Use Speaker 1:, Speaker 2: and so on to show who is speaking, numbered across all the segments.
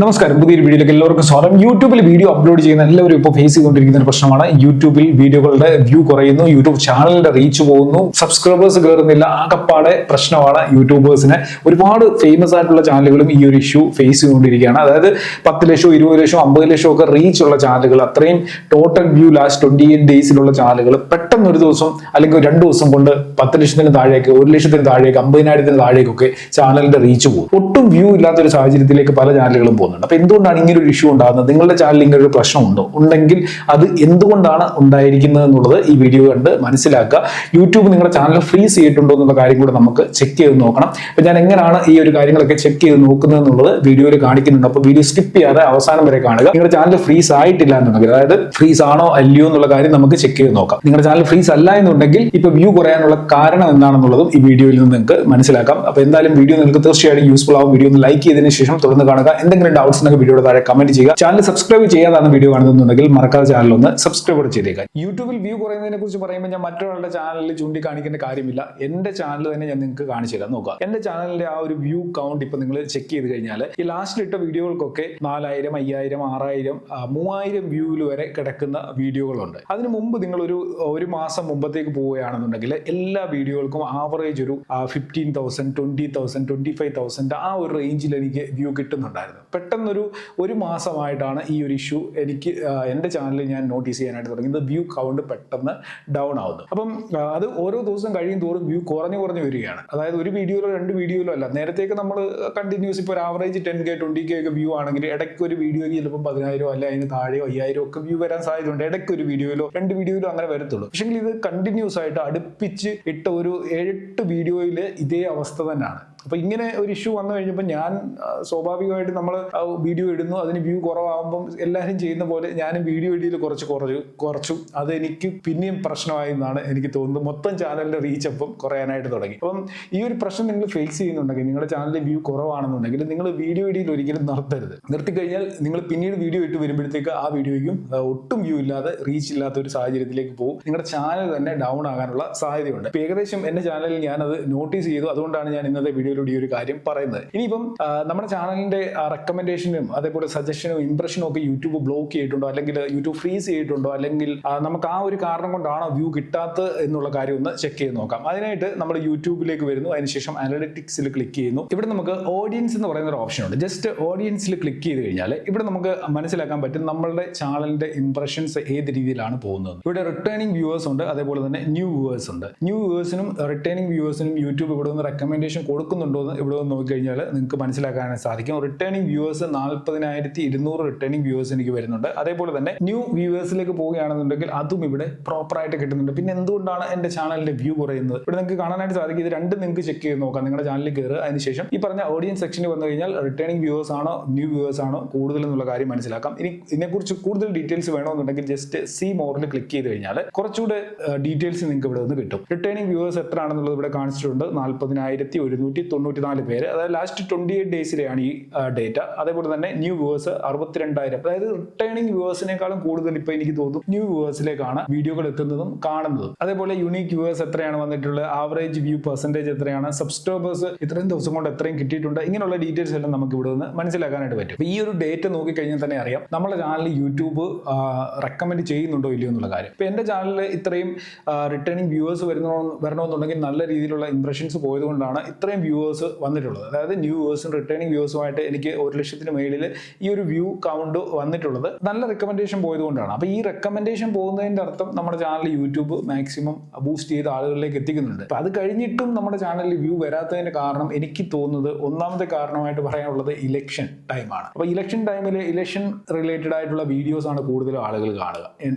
Speaker 1: നമസ്കാരം, പുതിയൊരു വീഡിയോയിലേക്ക് എല്ലാവർക്കും സ്വാഗതം. യൂട്യൂബിൽ വീഡിയോ അപ്ലോഡ് ചെയ്യുന്ന എല്ലാവരും ഇപ്പോൾ ഫേസ് ചെയ്തുകൊണ്ടിരിക്കുന്ന ഒരു പ്രശ്നമാണ്. യൂട്യൂബിൽ വീഡിയോകളുടെ വ്യൂ കുറയുന്നു, യൂട്യൂബ് ചാനലിന്റെ റീച്ച് പോകുന്നു, സബ്സ്ക്രൈബേഴ്സ് കയറുന്നില്ല. ആകപ്പാടെ പ്രശ്നമാണ് യൂട്യൂബേഴ്സിന്. ഒരുപാട് ഫേമസ് ആയിട്ടുള്ള ചാനലുകളും ഈ ഒരു ഇഷ്യൂ ഫേസ് ചെയ്തുകൊണ്ടിരിക്കുകയാണ്. അതായത് 10 ലക്ഷം 20 ലക്ഷം 50 ലക്ഷം ഒക്കെ റീച്ച് ഉള്ള ചാനലുകൾ, അത്രയും ടോട്ടൽ വ്യൂ ലാസ്റ്റ് 28 ഡേയ്സിലുള്ള ചാനലുകൾ പെട്ടെന്ന് ഒരു ദിവസം അല്ലെങ്കിൽ 2 ദിവസം കൊണ്ട് 10 ലക്ഷത്തിന് താഴേക്ക്, 1 ലക്ഷത്തിന് താഴേക്ക്, 50,000 താഴേക്കൊക്കെ ചാനലിന്റെ റീച്ച് പോകും. ഒട്ടും വ്യൂ ഇല്ലാത്തൊരു സാഹചര്യത്തിലേക്ക് പല ചാനലുകളും പോകും. അപ്പൊ എന്തുകൊണ്ടാണ് ഇങ്ങനെ ഒരു ഇഷ്യൂ ഉണ്ടാകുന്നത്? നിങ്ങളുടെ ചാനലിൽ ഇങ്ങനെ ഒരു പ്രശ്നം ഉണ്ടോ? ഉണ്ടെങ്കിൽ അത് എന്തുകൊണ്ടാണ് ഉണ്ടായിരിക്കുന്നത് എന്നുള്ളത് ഈ വീഡിയോ കണ്ട് മനസ്സിലാക്കുക. യൂട്യൂബ് നിങ്ങളുടെ ചാനൽ ഫ്രീസ് ചെയ്തിട്ടുണ്ടോ എന്നുള്ള കാര്യം കൂടെ നമുക്ക് ചെക്ക് ചെയ്ത് നോക്കണം. അപ്പൊ ഞാൻ എങ്ങനെയാണ് ഈ ഒരു കാര്യങ്ങളൊക്കെ ചെക്ക് ചെയ്ത് നോക്കുന്നത് എന്നുള്ളത് വീഡിയോയിൽ കാണിക്കുന്നുണ്ട്. അപ്പൊ വീഡിയോ സ്കിപ്പ് ചെയ്യാതെ അവസാനം വരെ കാണുക. നിങ്ങളുടെ ചാനൽ ഫ്രീസ് ആയിട്ടില്ല എന്നുണ്ടെങ്കിൽ, അതായത് ഫ്രീസ് ആണോ അല്ലയോ എന്നുള്ള കാര്യം നമുക്ക് ചെക്ക് ചെയ്ത് നോക്കാം. നിങ്ങളുടെ ചാനൽ ഫ്രീസ് അല്ല എന്നുണ്ടെങ്കിൽ ഇപ്പൊ വ്യൂ കുറയാനുള്ള കാരണം എന്താണെന്നുള്ളതും ഈ വീഡിയോയിൽ നിന്ന് നിങ്ങൾക്ക് മനസ്സിലാക്കാം. അപ്പൊ എന്തായാലും വീഡിയോ നിങ്ങൾക്ക് തീർച്ചയായിട്ടും യൂസ്ഫുൾ ആവും. വീഡിയോ ഒന്ന് ലൈക്ക് ചെയ്തതിനു ശേഷം തുടർന്ന് കാണുക. എന്തെങ്കിലും ഡൗട്ട്സ് ഉണ്ടെങ്കിൽ വീഡിയോയുടെ താഴെ കമന്റ് ചെയ്യുക. ചാനൽ സബ്സ്ക്രൈബ് ചെയ്യാതാണ് വീഡിയോ കാണുന്നുണ്ടെങ്കിൽ മറക്കാതെ ചാനൽ ഒന്ന് സബ്സ്ക്രൈബ് ചെയ്തേക്കാം. യൂട്യൂബിൽ വ്യൂ കുറയുന്നതിനെ കുറിച്ച് പറയുമ്പോൾ ഞാൻ മറ്റൊരാളുടെ ചാനലിൽ ചൂണ്ടിക്കാണിക്കേണ്ട കാര്യമില്ല. എന്റെ ചാനൽ തന്നെ ഞാൻ നിങ്ങൾക്ക് കാണിച്ചു തരാം. നോക്കുക, എന്റെ ചാനലിന്റെ ആ ഒരു വ്യൂ കൗണ്ട് ഇപ്പൊ നിങ്ങൾ ചെക്ക് ചെയ്ത് കഴിഞ്ഞാൽ ഈ ലാസ്റ്റിൽ ഇട്ട വീഡിയോകൾക്കൊക്കെ 4000, 5000, 6000, 3000 വ്യൂവിൽ വരെ കിടക്കുന്ന വീഡിയോകളുണ്ട്. അതിന് മുമ്പ് നിങ്ങൾ ഒരു മാസം മുമ്പത്തേക്ക് പോവുകയാണെന്നുണ്ടെങ്കിൽ എല്ലാ വീഡിയോകൾക്കും ആവറേജ് ഒരു 15,000, 20,000, 25,000 ആ ഒരു റേഞ്ചിൽ എനിക്ക് വ്യൂ കിട്ടുന്നുണ്ടായിരുന്നു. പെട്ടെന്നൊരു മാസമായിട്ടാണ് ഈ ഒരു ഇഷ്യൂ എനിക്ക് എൻ്റെ ചാനലിൽ ഞാൻ നോട്ടീസ് ചെയ്യാനായിട്ട് തുടങ്ങിയത്. വ്യൂ കൗണ്ട് പെട്ടെന്ന് ഡൗൺ ആവുന്നു. അപ്പം അത് ഓരോ ദിവസം കഴിയും തോറും വ്യൂ കുറഞ്ഞു വരികയാണ്. അതായത് ഒരു വീഡിയോയിലോ 2 വീഡിയോയിലോ അല്ല, നേരത്തേക്ക് നമ്മൾ കണ്ടിന്യൂസ് ഇപ്പോൾ ഒരു ആവറേജ് 10K 20K ഒക്കെ വ്യൂ ആണെങ്കിൽ ഇടയ്ക്ക് ഒരു വീഡിയോയ്ക്ക് ചിലപ്പോൾ 10,000 അല്ല അതിന് താഴെയോ 5000 ഒക്കെ വ്യൂ വരാൻ സാധ്യതയുണ്ട്. ഇടയ്ക്ക് ഒരു വീഡിയോയിലോ 2 വീഡിയോയിലോ അങ്ങനെ വരത്തുള്ളൂ. പക്ഷേ ഇത് കണ്ടിന്യൂസ് ആയിട്ട് അടുപ്പിച്ച് ഇട്ട ഒരു 7-8 വീഡിയോയിൽ ഇതേ അവസ്ഥ തന്നെയാണ്. അപ്പൊ ഇങ്ങനെ ഒരു ഇഷ്യൂ വന്നു കഴിഞ്ഞപ്പോൾ ഞാൻ സ്വാഭാവികമായിട്ട് നമ്മൾ വീഡിയോ ഇടുന്നു, അതിന് വ്യൂ കുറവാകുമ്പം എല്ലാവരും ചെയ്യുന്ന പോലെ ഞാനും വീഡിയോ ഇടയിൽ കുറച്ചു. അത് എനിക്ക് പിന്നെയും പ്രശ്നമായി എന്നാണ് എനിക്ക് തോന്നുന്നത്. മൊത്തം ചാനലിന്റെ റീച്ച് അപ്പം കുറയാനായിട്ട് തുടങ്ങി. അപ്പം ഈ ഒരു പ്രശ്നം നിങ്ങൾ ഫേസ് ചെയ്യുന്നുണ്ടെങ്കിൽ, നിങ്ങളുടെ ചാനലിൽ വ്യൂ കുറവാണെന്നുണ്ടെങ്കിൽ നിങ്ങൾ വീഡിയോ ഇടയിൽ ഒരിക്കലും നിർത്തിക്കഴിഞ്ഞാൽ നിങ്ങൾ പിന്നീട് വീഡിയോ ഇട്ട് വരുമ്പോഴത്തേക്ക് ആ വീഡിയോയ്ക്കും ഒട്ടും വ്യൂ ഇല്ലാതെ റീച്ച് ഇല്ലാത്ത ഒരു സാഹചര്യത്തിലേക്ക് പോകും. നിങ്ങളുടെ ചാനൽ തന്നെ ഡൗൺ ആകാനുള്ള സാധ്യതയുണ്ട്. ഏകദേശം എന്റെ ചാനലിൽ ഞാനത് നോട്ടീസ് ചെയ്തു. അതുകൊണ്ടാണ് ഞാൻ ഇന്നത്തെ വീഡിയോ ഈ ഒരു കാര്യം പറയുന്നത്. ഇനിയിപ്പം നമ്മുടെ ചാനലിന്റെ റെക്കമെൻഡേഷനും അതേപോലെ സജഷനും ഇംപ്രഷനും ഒക്കെ യൂട്യൂബ് ബ്ലോക്ക് ചെയ്തിട്ടുണ്ടോ, അല്ലെങ്കിൽ യൂട്യൂബ് ഫ്രീസ് ചെയ്തിട്ടുണ്ടോ, അല്ലെങ്കിൽ നമുക്ക് ആ ഒരു കാരണം കൊണ്ടാണോ വ്യൂ കിട്ടാത്തത് എന്നുള്ള കാര്യം ഒന്ന് ചെക്ക് ചെയ്ത് നോക്കാം. അതിനായിട്ട് നമ്മൾ യൂട്യൂബിലേക്ക് വരുന്നു. അതിനുശേഷം അനലിറ്റിക്സിൽ ക്ലിക്ക് ചെയ്യുന്നു. ഇവിടെ നമുക്ക് ഓഡിയൻസ് എന്ന് പറയുന്ന ഒരു ഓപ്ഷൻ ഉണ്ട്. ജസ്റ്റ് ഓഡിയൻസിൽ ക്ലിക്ക് ചെയ്ത് കഴിഞ്ഞാൽ ഇവിടെ നമുക്ക് മനസ്സിലാക്കാൻ പറ്റും നമ്മളുടെ ചാനലിന്റെ ഇംപ്രഷൻസ് ഏത് രീതിയിലാണ് പോകുന്നത്. ഇവിടെ റിട്ടേണിംഗ് വ്യൂവേഴ്സ് ഉണ്ട്, അതേപോലെ തന്നെ ന്യൂ വ്യൂവേഴ്സ് ഉണ്ട്. ന്യൂ വ്യൂവേഴ്സിനും റിട്ടേണിംഗ് വ്യൂവേഴ്സിനും യൂട്യൂബ് ഇവിടെ നിന്ന് റെക്കമെൻഡേഷൻ കൊടുക്കുന്നുണ്ടോ ഇവിടെ നോക്കിക്കഴിഞ്ഞാൽ നിങ്ങൾക്ക് മനസ്സിലാക്കാനായി സാധിക്കും. റിട്ടേണിംഗ് വ്യൂവേഴ്സ് 40,200 റിട്ടേണിംഗ് വ്യൂവേഴ്സ് എനിക്ക് വരുന്നുണ്ട്. അതേപോലെ തന്നെ ന്യൂ വ്യൂവേഴ്സിലേക്ക് പോവുകയാണെന്നുണ്ടെങ്കിൽ അതും ഇവിടെ പ്രോപ്പർ ആയിട്ട് കിട്ടുന്നുണ്ട്. പിന്നെ എന്തുകൊണ്ടാണ് എന്റെ ചാനലിന്റെ വ്യൂ കുറയുന്നത്? ഇവിടെ നിങ്ങൾക്ക് കാണാനായിട്ട് സാധിക്കും. ഇത് രണ്ടും നിങ്ങൾക്ക് ചെക്ക് ചെയ്ത് നോക്കാം. നിങ്ങളുടെ ചാനലിൽ കയറുക, അതിനുശേഷം ഈ പറഞ്ഞ ഓഡിയൻസ് സെക്ഷനിൽ വന്നു കഴിഞ്ഞാൽ റിട്ടേണിംഗ് വ്യൂവേഴ്സ് ആണോ ന്യൂ വ്യൂവേഴ്സ് ആണോ കൂടുതൽ എന്നുള്ള കാര്യം മനസ്സിലാക്കാം. ഇനി ഇതിനെക്കുറിച്ച് കൂടുതൽ ഡീറ്റെയിൽസ് വേണമെന്നുണ്ടെങ്കിൽ ജസ്റ്റ് സി മോറിൽ ക്ലിക്ക് ചെയ്ത് കഴിഞ്ഞാൽ കുറച്ചുകൂടെ ഡീറ്റെയിൽസ് നിങ്ങൾക്ക് ഇവിടെ നിന്ന് കിട്ടും. റിട്ടേണിംഗ് വ്യൂവേഴ്സ് എത്ര ആണെന്നുള്ളത് ഇവിടെ കാണിച്ചിട്ടുണ്ട്. 40,194 പേര്. അതായത് ലാസ്റ്റ് 28 ഡേയ്സിലെയാണ് ഈ ഡേറ്റ. അതേപോലെ തന്നെ ന്യൂ വ്യൂവേഴ്സ് 62,000. അതായത് റിട്ടേണിംഗ് വ്യൂവേഴ്സിനേക്കാളും കൂടുതൽ ഇപ്പൊ എനിക്ക് തോന്നുന്നു ന്യൂ വ്യൂവേഴ്സിലേക്കാണ് വീഡിയോകൾ എത്തുന്നതും കാണുന്നതും. അതേപോലെ യൂണീക് വ്യൂവേഴ്സ് എത്രയാണ് വന്നിട്ടുള്ളത്, ആവറേജ് വ്യൂ പെർസെന്റേജ് എത്രയാണ്, സബ്സ്ക്രൈബേഴ്സ് ഇത്രയും ദിവസം കൊണ്ട് എത്രയും കിട്ടിയിട്ടുണ്ട്, ഇങ്ങനെയുള്ള ഡീറ്റെയിൽസ് എല്ലാം നമുക്ക് ഇവിടെ നിന്ന് മനസ്സിലാക്കാനായിട്ട് പറ്റും. ഈ ഒരു ഡേറ്റ നോക്കിക്കഴിഞ്ഞാൽ തന്നെ അറിയാം നമ്മുടെ ചാനൽ യൂട്യൂബ് റെക്കമെൻഡ് ചെയ്യുന്നുണ്ടോ ഇല്ലയോ എന്നുള്ള കാര്യം. ഇപ്പൊ എന്റെ ചാനലിൽ ഇത്രയും റിട്ടേണിംഗ് വ്യൂവേഴ്സ് വരണമെന്നുണ്ടെങ്കിൽ നല്ല രീതിയിലുള്ള ഇംപ്രഷൻസ് പോയതുകൊണ്ടാണ് ഇത്രയും വ്യൂവേഴ്സ് വന്നിട്ടുള്ളത്. അതായത് ന്യൂ വ്യൂവേഴ്സും റിട്ടേണിംഗ് വ്യൂവേഴ്സുമായിട്ട് എനിക്ക് 1 ലക്ഷത്തിന് മേളിൽ ഈ ഒരു വ്യൂ കൗണ്ട് വന്നിട്ടുള്ളത് നല്ല റെക്കമെൻഡേഷൻ പോയതുകൊണ്ടാണ്. അപ്പൊ ഈ റെക്കമെൻഡേഷൻ പോകുന്നതിന്റെ അർത്ഥം നമ്മുടെ ചാനൽ യൂട്യൂബ് മാക്സിമം ബൂസ്റ്റ് ചെയ്ത് ആളുകളിലേക്ക് എത്തിക്കുന്നുണ്ട്. അപ്പൊ അത് കഴിഞ്ഞിട്ടും നമ്മുടെ ചാനലിൽ വ്യൂ വരാത്തതിന്റെ കാരണം എനിക്ക് തോന്നുന്നത്, ഒന്നാമത്തെ കാരണമായിട്ട് പറയാനുള്ളത് ഇലക്ഷൻ ടൈമാണ്. അപ്പൊ ഇലക്ഷൻ ടൈമിൽ ഇലക്ഷൻ റിലേറ്റഡ് ആയിട്ടുള്ള വീഡിയോസ് ആണ് കൂടുതലും ആളുകൾ കാണുക.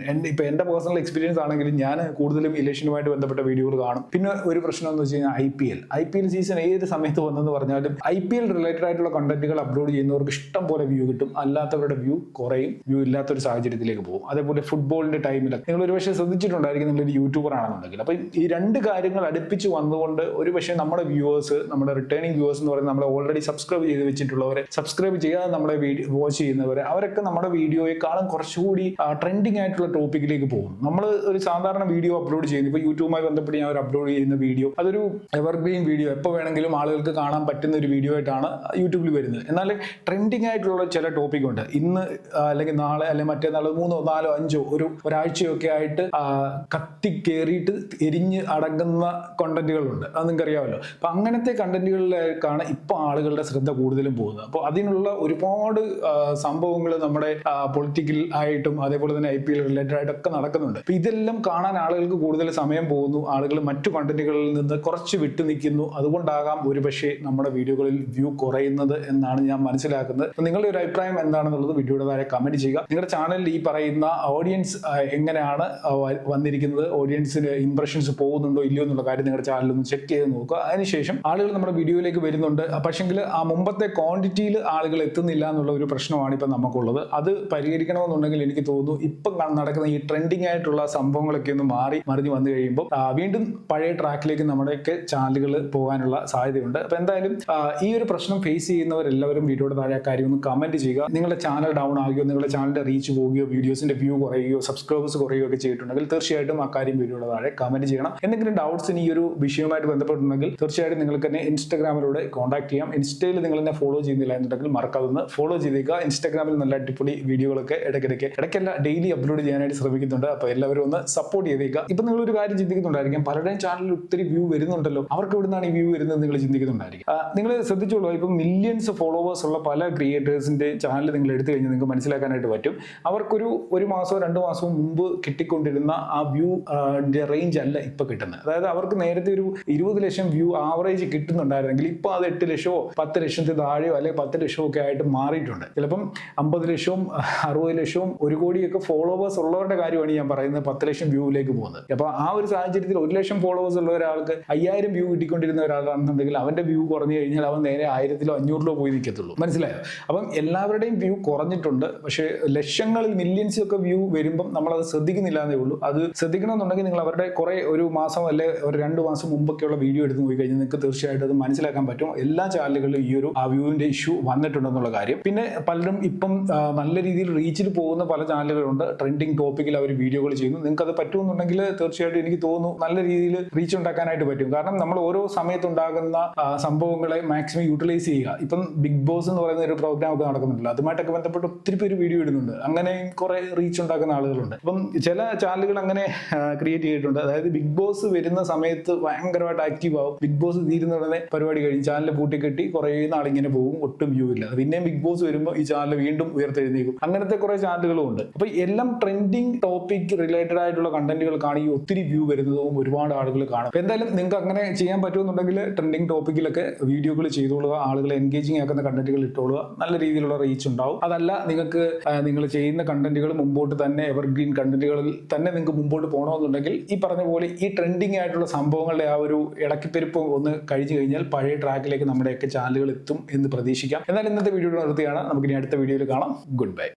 Speaker 1: ഇപ്പൊ എന്റെ പേഴ്സണൽ എക്സ്പീരിയൻസ് ആണെങ്കിലും ഞാൻ കൂടുതലും ഇലക്ഷനുമായിട്ട് ബന്ധപ്പെട്ട വീഡിയോകൾ കാണും. പിന്നെ ഒരു പ്രശ്നം എന്ന് വെച്ച് കഴിഞ്ഞാൽ IPL സീസൺ ഏത് സമയത്ത് വന്നെന്ന് പറഞ്ഞാലും IPL റിലേറ്റഡ് ആയിട്ടുള്ള കണ്ടന്റുകൾ അപ്ലോഡ് ചെയ്യുന്നവർക്ക് ഇഷ്ടം പോലെ വ്യൂ കിട്ടും. അല്ലാത്തവരുടെ വ്യൂ കുറയും, വ്യൂ ഇല്ലാത്തൊരു സാഹചര്യത്തിലേക്ക് പോകും. അതേപോലെ ഫുട്ബോളിന്റെ ടൈമിൽ നിങ്ങൾ ഒരുപക്ഷെ ശ്രദ്ധിച്ചിട്ടുണ്ടായിരിക്കും, നിങ്ങളൊരു യൂട്യൂബർ ആണെന്നുണ്ടെങ്കിൽ. അപ്പൊ ഈ 2 കാര്യങ്ങൾ അടുപ്പിച്ച് വന്നുകൊണ്ട് ഒരുപക്ഷെ നമ്മുടെ വ്യൂവേഴ്സ്, നമ്മുടെ റിട്ടേണിംഗ് വ്യൂവേഴ്സ് എന്ന് പറയുന്നത് നമ്മളെ ഓൾറെഡി സബ്സ്ക്രൈബ് ചെയ്ത് വെച്ചിട്ടുള്ളവരെ, സബ്സ്ക്രൈബ് ചെയ്യാതെ നമ്മളെ വാച്ച് ചെയ്യുന്നവരെ, അവരൊക്കെ നമ്മുടെ വീഡിയോയെക്കാളും കുറച്ചുകൂടി ട്രെൻഡിങ് ആയിട്ടുള്ള ടോപ്പിക്കിലേക്ക് പോകും. നമ്മൾ ഒരു സാധാരണ വീഡിയോ അപ്ലോഡ് ചെയ്യുന്നു, ഇപ്പൊ യൂട്യൂബുമായി ബന്ധപ്പെട്ട് ഞാൻ ഒരു അപ്ലോഡ് ചെയ്യുന്ന വീഡിയോ അതൊരു എവർഗ്രീൻ വീഡിയോ, എപ്പോൾ വേണമെങ്കിലും ആളുകൾക്ക് കാണാൻ പറ്റുന്ന ഒരു വീഡിയോ ആയിട്ടാണ് യൂട്യൂബിൽ വരുന്നത്. എന്നാൽ ട്രെൻഡിങ് ആയിട്ടുള്ള ചില ടോപ്പിക് ഉണ്ട്. ഇന്ന് അല്ലെങ്കിൽ നാളെ അല്ലെങ്കിൽ മറ്റന്നാൾ 3, 4, 5 ഒരാഴ്ചയൊക്കെ ആയിട്ട് കത്തി കയറിയിട്ട് എരിഞ്ഞ് അടങ്ങുന്ന കണ്ടന്റുകളുണ്ട്. അത് നിങ്ങൾക്ക് അറിയാമല്ലോ. അപ്പൊ അങ്ങനത്തെ കണ്ടന്റുകളിലേക്കാണ് ഇപ്പൊ ആളുകളുടെ ശ്രദ്ധ കൂടുതലും പോകുന്നത്. അപ്പോൾ അതിനുള്ള ഒരുപാട് സംഭവങ്ങൾ നമ്മുടെ പൊളിറ്റിക്കൽ ആയിട്ടും അതേപോലെ തന്നെ IPL റിലേറ്റഡ് ആയിട്ടൊക്കെ നടക്കുന്നുണ്ട്. അപ്പൊ ഇതെല്ലാം കാണാൻ ആളുകൾക്ക് കൂടുതൽ സമയം പോകുന്നു. ആളുകൾ മറ്റു കണ്ടന്റുകളിൽ നിന്ന് കുറച്ച് വിട്ടു നിൽക്കുന്നു. അതുകൊണ്ടാകാം ഒരുപക്ഷെ നമ്മുടെ വീഡിയോകളിൽ വ്യൂ കുറയുന്നത് എന്നാണ് ഞാൻ മനസ്സിലാക്കുന്നത്. നിങ്ങളുടെ ഒരു അഭിപ്രായം എന്താണെന്നുള്ളത് വീഡിയോയുടെ താഴെ കമന്റ് ചെയ്യുക. നിങ്ങളുടെ ചാനലിൽ ഈ പറയുന്ന ഓഡിയൻസ് എങ്ങനെയാണ് വന്നിരിക്കുന്നത്, ഓഡിയൻസിന് ഇംപ്രഷൻസ് പോകുന്നുണ്ടോ ഇല്ലയോ എന്നുള്ള കാര്യം നിങ്ങളുടെ ചാനലിൽ ഒന്ന് ചെക്ക് ചെയ്ത് നോക്കുക. അതിനുശേഷം ആളുകൾ നമ്മുടെ വീഡിയോയിലേക്ക് വരുന്നുണ്ട്, പക്ഷെങ്കിൽ ആ മുമ്പത്തെ ക്വാണ്ടിറ്റിയിൽ ആളുകൾ എത്തുന്നില്ല എന്നുള്ള ഒരു പ്രശ്നമാണ് ഇപ്പം നമുക്കുള്ളത്. അത് പരിഹരിക്കണമെന്നുണ്ടെങ്കിൽ എനിക്ക് തോന്നുന്നു ഇപ്പം നടക്കുന്ന ഈ ട്രെൻഡിങ് ആയിട്ടുള്ള സംഭവങ്ങളൊക്കെ ഒന്ന് മറിഞ്ഞ് വന്നു കഴിയുമ്പോൾ വീണ്ടും പഴയ ട്രാക്കിലേക്ക് നമ്മുടെയൊക്കെ ചാനലുകൾ പോകാനുള്ള സാധ്യതയുണ്ട്. അപ്പൊ എന്തായാലും ഈ ഒരു പ്രശ്നം ഫേസ് ചെയ്യുന്നവരെല്ലാവരും വീഡിയോയുടെ താഴെ ആ കാര്യം ഒന്ന് കമന്റ് ചെയ്യുക. നിങ്ങളുടെ ചാനൽ ഡൗൺ ആകുകയോ നിങ്ങളുടെ ചാനലിന്റെ റീച്ച് പോവുകയോ വീഡിയോസിന്റെ വ്യൂ കുറയുകയോ സബ്സ്ക്രൈബേഴ്സ് കുറയുകയോ ഒക്കെ ചെയ്തിട്ടുണ്ടെങ്കിൽ തീർച്ചയായിട്ടും ആ കാര്യം വീഡിയോയുടെ താഴെ കമന്റ് ചെയ്യണം. എന്തെങ്കിലും ഡൗട്ട്സ് ഈ ഒരു വിഷയവുമായിട്ട് ബന്ധപ്പെട്ടിട്ടുണ്ടെങ്കിൽ തീർച്ചയായിട്ടും നിങ്ങൾക്ക് എന്നെ ഇൻസ്റ്റാഗ്രാമിലൂടെ കോൺടാക്ട് ചെയ്യാം. ഇൻസ്റ്റയിൽ നിങ്ങൾ എന്നെ ഫോളോ ചെയ്യുന്നില്ല എന്നുണ്ടെങ്കിൽ മറക്കാതെ ഫോളോ ചെയ്തേക്കുക. ഇൻസ്റ്റാഗ്രാമിൽ നല്ല അടിപൊളി വീഡിയോകളൊക്കെ ഇടയ്ക്കല്ല ഡെയിലി അപ്ലോഡ് ചെയ്യാനായിട്ട് ശ്രമിക്കുന്നുണ്ട്. അപ്പൊ എല്ലാവരും ഒന്ന് സപ്പോർട്ട് ചെയ്തേക്കുക. ഇപ്പൊ നിങ്ങൾ ഒരു കാര്യം ചിന്തിക്കുന്നുണ്ടായിരിക്കും, പലരുടെയും ചാനലിൽ ഒത്തിരി വ്യൂ വരുന്നുണ്ടല്ലോ, അവർക്ക് എവിടുന്നാണ് ഈ വ്യൂ വരുന്നത് നിങ്ങൾ ചിന്തിക്കുന്നുണ്ടായിരിക്കും. നിങ്ങൾ ശ്രദ്ധിച്ചോളൂ, ഇപ്പം മില്യൺസ് ഫോളോവേഴ്സ് ഉള്ള പല ക്രിയേറ്റേഴ്സിന്റെ ചാനൽ നിങ്ങൾ എടുത്തു കഴിഞ്ഞാൽ നിങ്ങൾക്ക് മനസ്സിലാക്കാനായിട്ട് പറ്റും. അവർക്കൊരു 1 മാസമോ 2 മാസമോ മുമ്പ് കിട്ടിക്കൊണ്ടിരുന്ന ആ വ്യൂ റേഞ്ച് അല്ല ഇപ്പൊ കിട്ടുന്നത്. അതായത് അവർക്ക് നേരത്തെ ഒരു 20 ലക്ഷം വ്യൂ ആവറേജ് കിട്ടുന്നുണ്ടായിരുന്നെങ്കിൽ ഇപ്പൊ അത് 8 ലക്ഷമോ 10 ലക്ഷത്തിൽ താഴെയോ അല്ലെങ്കിൽ 10 ലക്ഷമോ ഒക്കെ ആയിട്ട് മാറിയിട്ടുണ്ട്. ചിലപ്പം 50 ലക്ഷവും 60 ലക്ഷവും 1 കോടിയൊക്കെ ഫോളോവേഴ്സ് ഉള്ളവരുടെ കാര്യമാണ് ഞാൻ പറയുന്നത് 10 ലക്ഷം വ്യൂവിലേക്ക് പോകുന്നത്. അപ്പൊ ആ ഒരു സാഹചര്യത്തിൽ 1 ലക്ഷം ഫോളോവേഴ്സ് ഉള്ള ഒരാൾക്ക് 5000 വ്യൂ കിട്ടിക്കൊണ്ടിരുന്ന ഒരാളാണെന്നുണ്ടെങ്കിൽ അവന്റെ വ്യൂ കുറഞ്ഞു കഴിഞ്ഞാൽ അവൻ നേരെ 1000-ലോ 500-ലോ പോയി നിൽക്കത്തുള്ളൂ. മനസ്സിലായോ? അപ്പം എല്ലാവരുടെയും വ്യൂ കുറഞ്ഞിട്ടുണ്ട്. പക്ഷേ ലക്ഷങ്ങളിൽ മില്യൺസ് ഒക്കെ വ്യൂ വരുമ്പം നമ്മളത് ശ്രദ്ധിക്കുന്നില്ല എന്നേ ഉള്ളൂ. അത് ശ്രദ്ധിക്കണമെന്നുണ്ടെങ്കിൽ നിങ്ങൾ അവരുടെ കുറെ ഒരു മാസം അല്ലെ ഒരു 2 മാസം മുമ്പൊക്കെയുള്ള വീഡിയോ എടുത്ത് പോയി കഴിഞ്ഞാൽ നിങ്ങൾക്ക് തീർച്ചയായിട്ടും അത് മനസ്സിലാക്കാൻ പറ്റും. എല്ലാ ചാനലുകളിലും ഈ ഒരു വ്യൂവിന്റെ ഇഷ്യൂ വന്നിട്ടുണ്ടെന്നുള്ള കാര്യം. പിന്നെ പലരും ഇപ്പം നല്ല രീതിയിൽ റീച്ചിൽ പോകുന്ന പല ചാനലുകളുണ്ട്. ട്രെൻഡിങ് ടോപ്പിക്കിൽ അവർ വീഡിയോകൾ ചെയ്യുന്നു. നിങ്ങൾക്ക് അത് പറ്റുമെന്നുണ്ടെങ്കിൽ തീർച്ചയായിട്ടും എനിക്ക് തോന്നുന്നു നല്ല രീതിയിൽ റീച്ച് ഉണ്ടാക്കാനായിട്ട് പറ്റും. കാരണം നമ്മൾ ഓരോ സമയത്തുണ്ടാകുന്ന സംഭവങ്ങളെ മാക്സിമം യൂട്ടിലൈസ് ചെയ്യുക. ഇപ്പം ബിഗ് ബോസ് എന്ന് പറയുന്ന ഒരു പ്രോഗ്രാം ഒക്കെ നടക്കുന്നുണ്ടല്ലോ, അതുമായിട്ടൊക്കെ ബന്ധപ്പെട്ട് ഒത്തിരി പേര് വീഡിയോ ഇടുന്നുണ്ട്. അങ്ങനെ കുറെ റീച്ച് ഉണ്ടാക്കുന്ന ആളുകളുണ്ട്. അപ്പം ചില ചാനലുകൾ അങ്ങനെ ക്രിയേറ്റ് ചെയ്തിട്ടുണ്ട്. അതായത് ബിഗ് ബോസ് വരുന്ന സമയത്ത് ഭയങ്കരമായിട്ട് ആക്റ്റീവ് ആവും, ബിഗ് ബോസ് തീരുന്ന ഉടനെ പരിപാടി കഴിഞ്ഞ് ചാനൽ പൂട്ടിക്കെട്ടി കുറെ നാളിങ്ങനെ പോകും, ഒട്ടും വ്യൂ ഇല്ല. പിന്നെയും ബിഗ് ബോസ് വരുമ്പോൾ ഈ ചാനൽ വീണ്ടും ഉയർത്തെഴുന്നേക്കും. അങ്ങനത്തെ കുറെ ചാനലുകളും ഉണ്ട്. അപ്പൊ എല്ലാം ട്രെൻഡിങ് ടോപ്പിക് റിലേറ്റഡ് ആയിട്ടുള്ള കണ്ടന്റുകൾക്കാണ് ഈ ഒത്തിരി വ്യൂ വരുന്നതും ഒരുപാട് ആളുകൾ കാണും. എന്തായാലും നിങ്ങൾക്ക് അങ്ങനെ ചെയ്യാൻ പറ്റുമെന്നുണ്ടെങ്കിൽ ട്രെൻഡിങ് ടോപ്പിക്കിലൊക്കെ വീഡിയോകൾ ചെയ്തോളുക, ആളുകളെ എൻഗേജിങ് ആക്കുന്ന കണ്ടന്റുകൾ ഇട്ടോളുക, നല്ല രീതിയിലുള്ള റീച്ച് ഉണ്ടാവും. അതല്ല നിങ്ങൾക്ക് നിങ്ങൾ ചെയ്യുന്ന കണ്ടന്റുകൾ മുമ്പോട്ട് തന്നെ എവർഗ്രീൻ കണ്ടന്റുകളിൽ തന്നെ നിങ്ങൾക്ക് മുമ്പോട്ട് പോകണമെന്നുണ്ടെങ്കിൽ ഈ പറഞ്ഞ പോലെ ഈ ട്രെൻഡിങ് ആയിട്ടുള്ള സംഭവങ്ങളുടെ ആ ഒരു ഇടക്കിപ്പെരുപ്പം ഒന്ന് കഴിഞ്ഞു കഴിഞ്ഞാൽ പഴയ ട്രാക്കിലേക്ക് നമ്മുടെയൊക്കെ ചാനലുകൾ എത്തും എന്ന് പ്രതീക്ഷിക്കാം. എന്നാൽ ഇന്നത്തെ വീഡിയോ നിർത്തിയാണ്. നമുക്ക് ഇനി അടുത്ത വീഡിയോയിൽ കാണാം. Good bye.